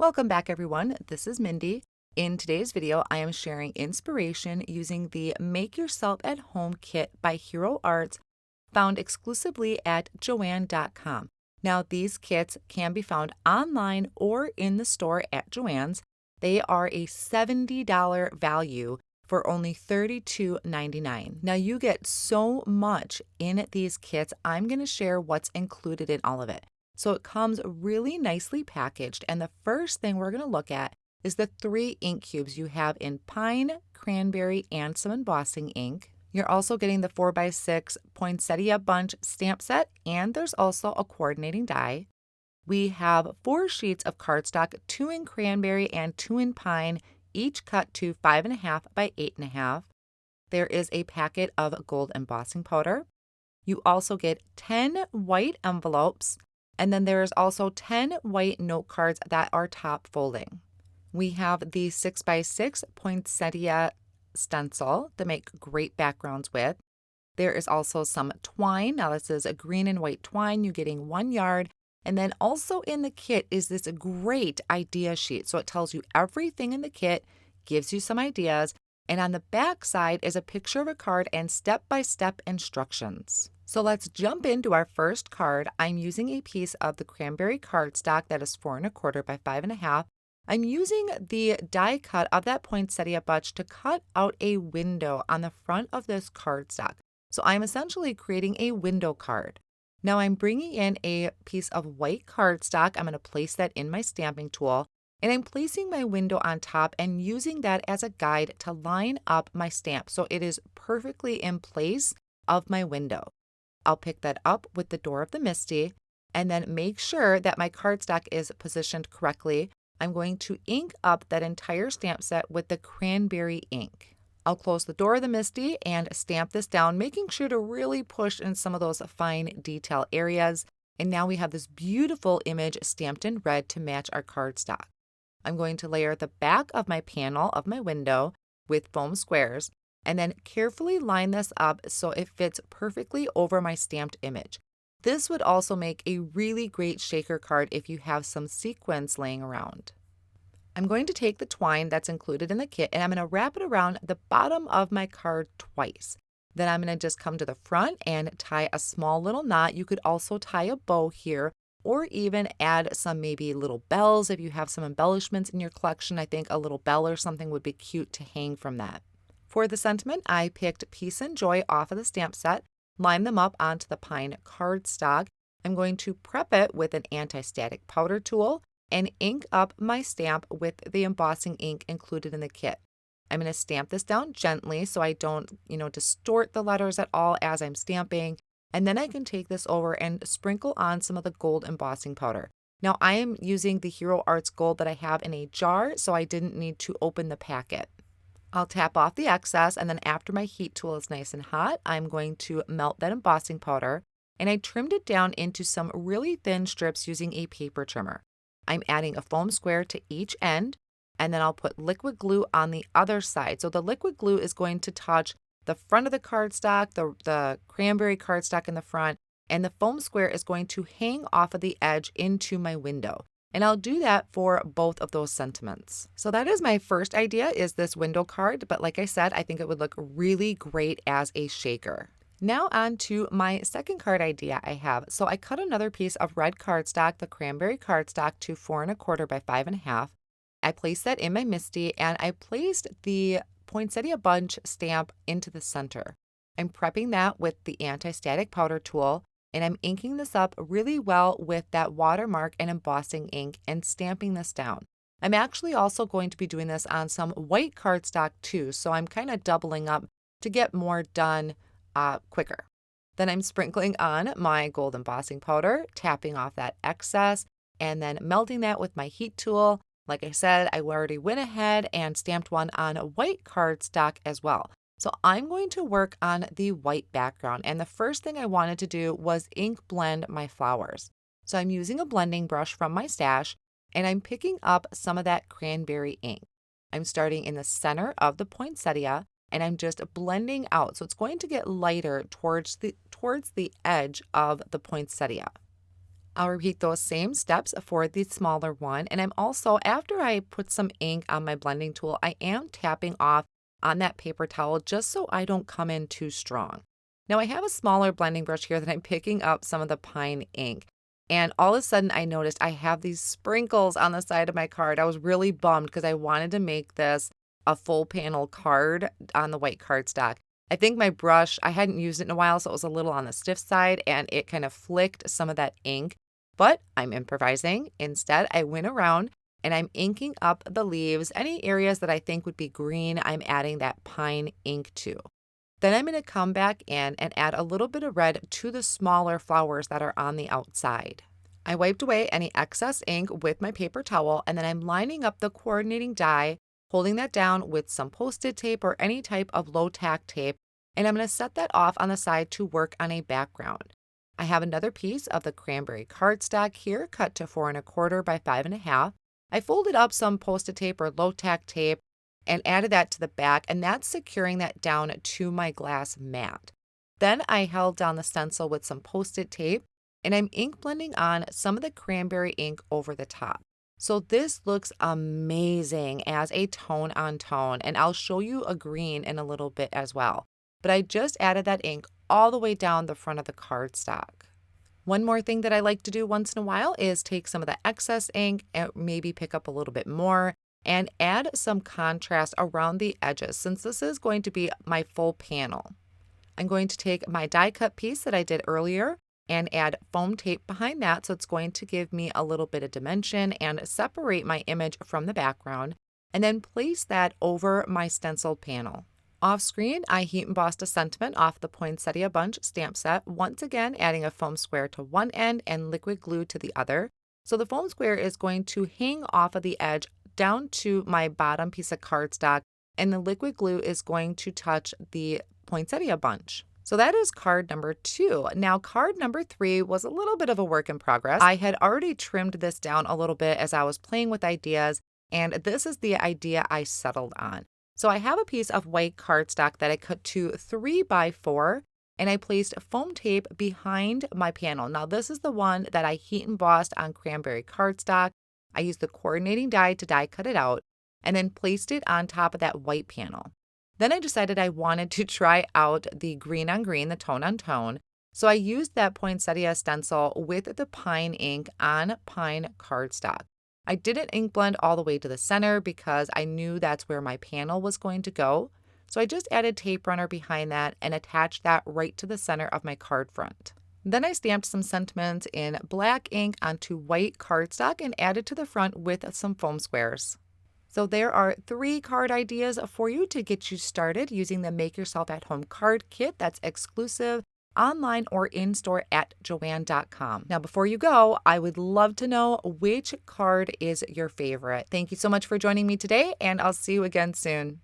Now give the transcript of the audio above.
Welcome back, everyone. This is Mindy. In today's video, I am sharing inspiration using the Make Yourself at Home kit by Hero Arts, found exclusively at Joann.com. Now, these kits can be found online or in the store at Joann's. They are a $70 value for only $32.99. Now, you get so much in these kits. I'm going to share what's included in all of it. So it comes really nicely packaged, and the first thing we're going to look at is the 3 ink cubes you have in pine, cranberry, and some embossing ink. You're also getting the 4x6 poinsettia bunch stamp set, and there's also a coordinating die. We have 4 sheets of cardstock, 2 in cranberry and 2 in pine, each cut to 5.5 by 8.5. There is a packet of gold embossing powder. You also get 10 white envelopes. And then there is also 10 white note cards that are top folding. We have the 6x6 poinsettia stencil to make great backgrounds with. There is also some twine. Now this is a green and white twine. You're getting 1 yard. And then also in the kit is this great idea sheet. So it tells you everything in the kit, gives you some ideas. And on the back side is a picture of a card and step-by-step instructions. So let's jump into our first card. I'm using a piece of the cranberry cardstock that is 4 1/4 by 5.5. I'm using the die cut of that poinsettia bunch to cut out a window on the front of this cardstock. So I'm essentially creating a window card. Now I'm bringing in a piece of white cardstock. I'm going to place that in my stamping tool, and I'm placing my window on top and using that as a guide to line up my stamp so it is perfectly in place of my window. I'll pick that up with the door of the Misty and then make sure that my cardstock is positioned correctly. I'm going to ink up that entire stamp set with the cranberry ink. I'll close the door of the Misty and stamp this down, making sure to really push in some of those fine detail areas. And now we have this beautiful image stamped in red to match our cardstock. I'm going to layer the back of my panel of my window with foam squares and then carefully line this up so it fits perfectly over my stamped image. This would also make a really great shaker card if you have some sequins laying around. I'm going to take the twine that's included in the kit and I'm going to wrap it around the bottom of my card twice. Then I'm going to just come to the front and tie a small little knot. You could also tie a bow here or even add some maybe little bells if you have some embellishments in your collection. I think a little bell or something would be cute to hang from that. For the sentiment, I picked Peace and Joy off of the stamp set, lined them up onto the pine cardstock. I'm going to prep it with an anti-static powder tool and ink up my stamp with the embossing ink included in the kit. I'm going to stamp this down gently so I don't, distort the letters at all as I'm stamping. And then I can take this over and sprinkle on some of the gold embossing powder. Now I am using the Hero Arts Gold that I have in a jar, so I didn't need to open the packet. I'll tap off the excess, and then after my heat tool is nice and hot, I'm going to melt that embossing powder, and I trimmed it down into some really thin strips using a paper trimmer. I'm adding a foam square to each end, and then I'll put liquid glue on the other side. So the liquid glue is going to touch the front of the cardstock, the cranberry cardstock in the front, and the foam square is going to hang off of the edge into my window. And I'll do that for both of those sentiments. So that is my first idea, is this window card. But like I said, I think it would look really great as a shaker. Now on to my second card idea I have. So I cut another piece of red cardstock, the cranberry cardstock, to 4 1/4 by 5.5. I placed that in my Misty and I placed the poinsettia bunch stamp into the center. I'm prepping that with the anti-static powder tool. And I'm inking this up really well with that watermark and embossing ink and stamping this down. I'm actually also going to be doing this on some white cardstock too, so I'm kind of doubling up to get more done quicker. Then I'm sprinkling on my gold embossing powder, tapping off that excess, and then melting that with my heat tool. Like I said, I already went ahead and stamped one on white cardstock as well. So I'm going to work on the white background, and the first thing I wanted to do was ink blend my flowers. So I'm using a blending brush from my stash, and I'm picking up some of that cranberry ink. I'm starting in the center of the poinsettia, and I'm just blending out. So it's going to get lighter towards the edge of the poinsettia. I'll repeat those same steps for the smaller one. And I'm also, after I put some ink on my blending tool, I am tapping off on that paper towel just so I don't come in too strong. Now I have a smaller blending brush here that I'm picking up some of the pine ink. And all of a sudden I noticed I have these sprinkles on the side of my card. I was really bummed because I wanted to make this a full panel card on the white cardstock. I think my brush, I hadn't used it in a while, so it was a little on the stiff side and it kind of flicked some of that ink. But I'm improvising. Instead, I went around and I'm inking up the leaves. Any areas that I think would be green, I'm adding that pine ink to. Then I'm going to come back in and add a little bit of red to the smaller flowers that are on the outside. I wiped away any excess ink with my paper towel, and then I'm lining up the coordinating die, holding that down with some Post-it tape or any type of low tack tape, and I'm going to set that off on the side to work on a background. I have another piece of the cranberry cardstock here, cut to 4 1/4 by 5 1/2. I folded up some Post-it tape or low tack tape and added that to the back, and that's securing that down to my glass mat. Then I held down the stencil with some Post-it tape, and I'm ink blending on some of the cranberry ink over the top. So this looks amazing as a tone on tone, and I'll show you a green in a little bit as well. But I just added that ink all the way down the front of the cardstock. One more thing that I like to do once in a while is take some of the excess ink and maybe pick up a little bit more and add some contrast around the edges since this is going to be my full panel. I'm going to take my die cut piece that I did earlier and add foam tape behind that, so it's going to give me a little bit of dimension and separate my image from the background, and then place that over my stenciled panel. Off screen, I heat embossed a sentiment off the Poinsettia Bunch stamp set, once again adding a foam square to one end and liquid glue to the other. So the foam square is going to hang off of the edge down to my bottom piece of cardstock, and the liquid glue is going to touch the Poinsettia Bunch. So that is card number 2. Now card number 3 was a little bit of a work in progress. I had already trimmed this down a little bit as I was playing with ideas, and this is the idea I settled on. So I have a piece of white cardstock that I cut to 3 by 4, and I placed foam tape behind my panel. Now this is the one that I heat embossed on cranberry cardstock. I used the coordinating die to die cut it out, and then placed it on top of that white panel. Then I decided I wanted to try out the green on green, the tone on tone. So I used that poinsettia stencil with the pine ink on pine cardstock. I didn't ink blend all the way to the center because I knew that's where my panel was going to go. So I just added tape runner behind that and attached that right to the center of my card front. Then I stamped some sentiments in black ink onto white cardstock and added to the front with some foam squares. So there are 3 card ideas for you to get you started using the Make Yourself at Home card kit that's exclusive online or in-store at Joann.com. Now, before you go, I would love to know which card is your favorite. Thank you so much for joining me today, and I'll see you again soon.